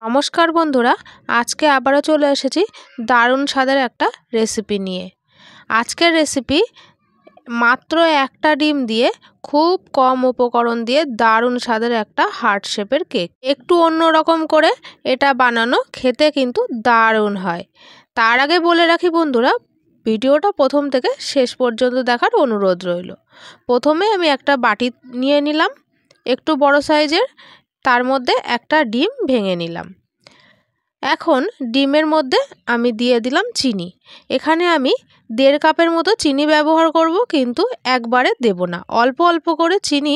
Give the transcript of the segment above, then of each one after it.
নমস্কার বন্ধুরা, আজকে আবারও চলে এসেছি দারুণ স্বাদের একটা রেসিপি নিয়ে। আজকের রেসিপি মাত্র একটা ডিম দিয়ে খুব কম উপকরণ দিয়ে দারুণ স্বাদের একটা হার্ট শেপের কেক। একটু অন্যরকম করে এটা বানানো, খেতে কিন্তু দারুণ হয়। তার আগে বলে রাখি বন্ধুরা, ভিডিওটা প্রথম থেকে শেষ পর্যন্ত দেখার অনুরোধ রইল। প্রথমে আমি একটা বাটি নিয়ে নিলাম একটু বড় সাইজের, তার মধ্যে একটা ডিম ভেঙে নিলাম। এখন ডিমের মধ্যে আমি দিয়ে দিলাম চিনি। এখানে আমি 1.5 কাপের মতো চিনি ব্যবহার করব, কিন্তু একবারে দেব না। অল্প অল্প করে চিনি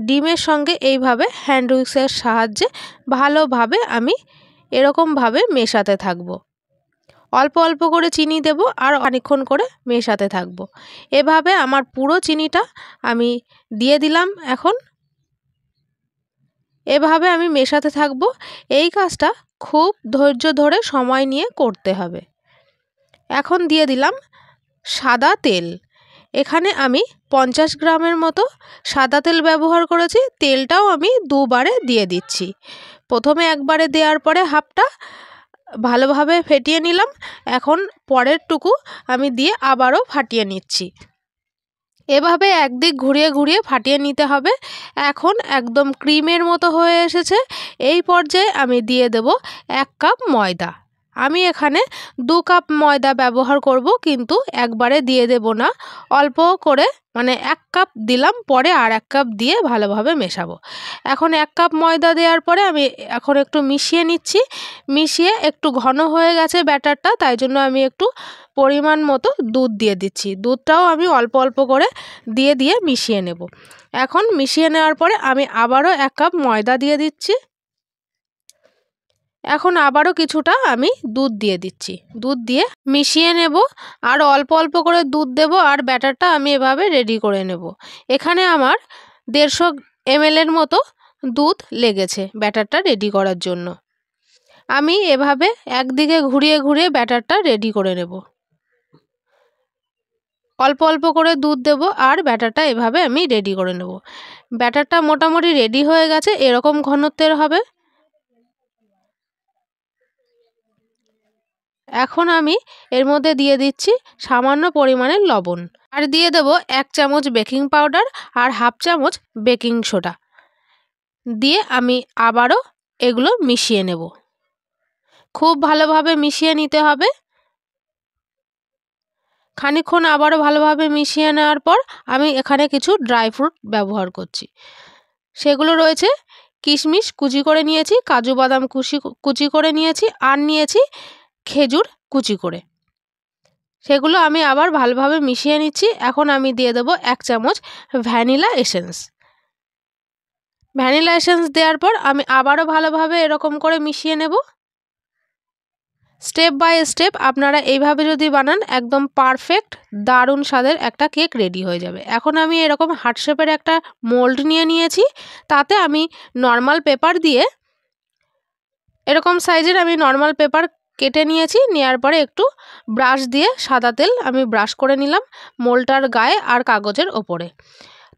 ডিমের সঙ্গে এইভাবে হ্যান্ড উইক্সের সাহায্যে ভালোভাবে আমি এরকমভাবে মেশাতে থাকব। অল্প অল্প করে চিনি দেব আর অনেকক্ষণ করে মেশাতে থাকব। এভাবে আমার পুরো চিনিটা আমি দিয়ে দিলাম। এখন এভাবে আমি মেশাতে থাকব। এই কাজটা খুব ধৈর্য ধরে সময় নিয়ে করতে হবে। এখন দিয়ে দিলাম সাদা তেল। এখানে আমি 50 গ্রামের মতো সাদা তেল ব্যবহার করেছি। তেলটাও আমি দুবারে দিয়ে দিচ্ছি। প্রথমে একবারে দেওয়ার পরে হাফটা ভালোভাবে ফেটিয়ে নিলাম। এখন পরেরটুকু আমি দিয়ে আবারও ফাটিয়ে নিচ্ছি। এভাবে একদিক ঘুরিয়ে ঘুরিয়ে ফাটিয়ে নিতে হবে। এখন একদম ক্রিমের মতো হয়ে এসেছে। এই পর্যায়ে আমি দিয়ে দেব 1 কাপ ময়দা। আমি এখানে 2 কাপ ময়দা ব্যবহার করব, কিন্তু একবারে দিয়ে দেব না। অল্প করে, মানে 1 কাপ দিলাম, পরে আর 1 কাপ দিয়ে ভালোভাবে মেশাবো। এখন 1 কাপ ময়দা দেওয়ার পরে আমি এখন একটু মিশিয়ে নিচ্ছি। মিশিয়ে একটু ঘন হয়ে গেছে ব্যাটারটা, তাই জন্য আমি একটু পরিমাণ মতো দুধ দিয়ে দিচ্ছি। দুধটাও আমি অল্প অল্প করে দিয়ে দিয়ে মিশিয়ে নেব। এখন মিশিয়ে নেওয়ার পরে আমি আবারও 1 কাপ ময়দা দিয়ে দিচ্ছি। এখন আবারও কিছুটা আমি দুধ দিয়ে দিচ্ছি। দুধ দিয়ে মিশিয়ে নেব। আর অল্প অল্প করে দুধ দেব, আর ব্যাটারটা আমি এভাবে রেডি করে নেব। এখানে আমার 150 ml এর মতো দুধ লেগেছে ব্যাটারটা রেডি করার জন্য। আমি এভাবে একদিকে ঘুরিয়ে ঘুরিয়ে ব্যাটারটা রেডি করে নেব। অল্প অল্প করে দুধ দেব আর ব্যাটারটা এভাবে আমি রেডি করে নেব। ব্যাটারটা মোটামুটি রেডি হয়ে গেছে, এরকম ঘনত্বের হবে। এখন আমি এর মধ্যে দিয়ে দিচ্ছি সামান্য পরিমাণের লবণ, আর দিয়ে দেব 1 চামচ বেকিং পাউডার আর 1/2 চামচ বেকিং সোডা দিয়ে আমি আবারও এগুলো মিশিয়ে নেব। খুব ভালোভাবে মিশিয়ে নিতে হবে। খানিকক্ষণ আবারও ভালোভাবে মিশিয়ে নেওয়ার পর আমি এখানে কিছু ড্রাই ফ্রুট ব্যবহার করছি। সেগুলো রয়েছে কিশমিশ কুচি করে নিয়েছি, কাজু বাদাম কুচি করে নিয়েছি, আর নিয়েছি খেজুর কুচি করে। সেগুলো আমি আবার ভালোভাবে মিশিয়ে নিচ্ছি। এখন আমি দিয়ে দেব 1 চামচ ভ্যানিলা এসেন্স। ভ্যানিলা এসেন্স দেওয়ার পর আমি আবারও ভালোভাবে এরকম করে মিশিয়ে নেব। স্টেপ বাই স্টেপ আপনারা এইভাবে যদি বানান, একদম পারফেক্ট দারুণ স্বাদের একটা কেক রেডি হয়ে যাবে। এখন আমি এরকম হার্ট শেপের একটা মোল্ড নিয়ে নিয়েছি। তাতে আমি নর্মাল পেপার দিয়ে, এরকম সাইজের আমি নর্মাল পেপার কেটে নিয়েছি। নেওয়ার পরে একটু ব্রাশ দিয়ে সাদা তেল আমি ব্রাশ করে নিলাম মোল্ডটার গায়ে আর কাগজের ওপরে।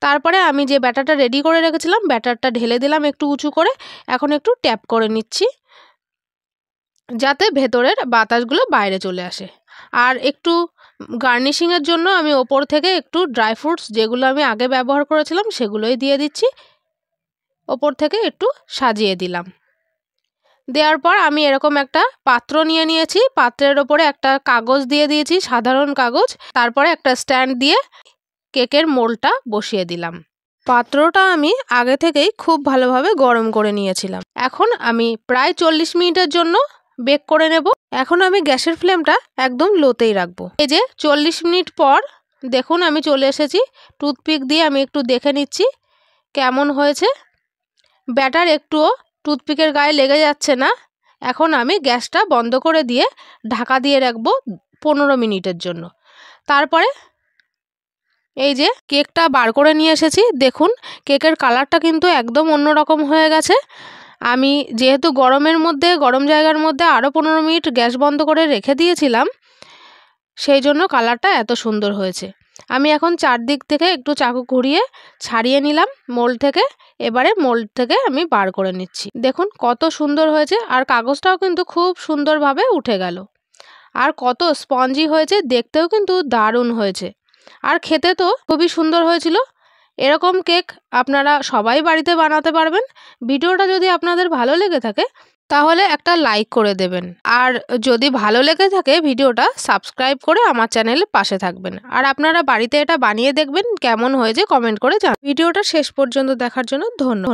তারপরে আমি যে ব্যাটারটা রেডি করে রেখেছিলাম, ব্যাটারটা ঢেলে দিলাম একটু উঁচু করে। এখন একটু ট্যাপ করে নিচ্ছি, যাতে ভেতরের বাতাসগুলো বাইরে চলে আসে। আর একটু গার্নিশিংয়ের জন্য আমি ওপর থেকে একটু ড্রাই ফ্রুটস, যেগুলো আমি আগে ব্যবহার করেছিলাম, সেগুলোই দিয়ে দিচ্ছি। ওপর থেকে একটু সাজিয়ে দিলাম। দেওয়ার পর আমি এরকম একটা পাত্র নিয়ে নিয়েছি। পাত্রের ওপরে একটা কাগজ দিয়ে দিয়েছি, সাধারণ কাগজ। তারপরে একটা স্ট্যান্ড দিয়ে কেকের মোল্ডটা বসিয়ে দিলাম। পাত্রটা আমি আগে থেকেই খুব ভালোভাবে গরম করে নিয়েছিলাম। এখন আমি প্রায় 40 মিনিটের জন্য বেক করে নেব। এখন আমি গ্যাসের ফ্লেমটা একদম লোতেই রাখবো। এই যে 40 মিনিট পর দেখুন আমি চলে এসেছি। টুথপিক দিয়ে আমি একটু দেখে নিচ্ছি কেমন হয়েছে। ব্যাটার একটুও টুথপিকের গায়ে লেগে যাচ্ছে না। এখন আমি গ্যাসটা বন্ধ করে দিয়ে ঢাকা দিয়ে রাখবো 15 মিনিটের জন্য। তারপরে এই যে কেকটা বার করে নিয়ে এসেছি। দেখুন কেকের কালারটা কিন্তু একদম অন্যরকম হয়ে গেছে। আমি যেহেতু গরম জায়গার মধ্যে আরও 15 মিনিট গ্যাস বন্ধ করে রেখে দিয়েছিলাম, সেই জন্য কালারটা এত সুন্দর হয়েছে। আমি এখন চারদিক থেকে একটু চাকু ঘুরিয়ে ছাড়িয়ে নিলাম মোল্ড থেকে। এবারে মোল্ড থেকে আমি বার করে নিচ্ছি। দেখুন কত সুন্দর হয়েছে, আর কাগজটাও কিন্তু খুব সুন্দরভাবে উঠে গেল। আর কত স্পঞ্জি হয়েছে, দেখতেও কিন্তু দারুণ হয়েছে, আর খেতে তো খুবই সুন্দর হয়েছিল। এরকম কেক আপনারা সবাই বাড়িতে বানাতে পারবেন। ভিডিওটা যদি আপনাদের ভালো লেগে থাকে তাহলে একটা লাইক করে দেবেন, আর যদি ভালো লেগে থাকে ভিডিওটা সাবস্ক্রাইব করে আমার চ্যানেলের পাশে থাকবেন। আর আপনারা বাড়িতে এটা বানিয়ে দেখবেন, কেমন হয়েছে কমেন্ট করে জানাবেন। ভিডিওটা শেষ পর্যন্ত দেখার জন্য ধন্যবাদ।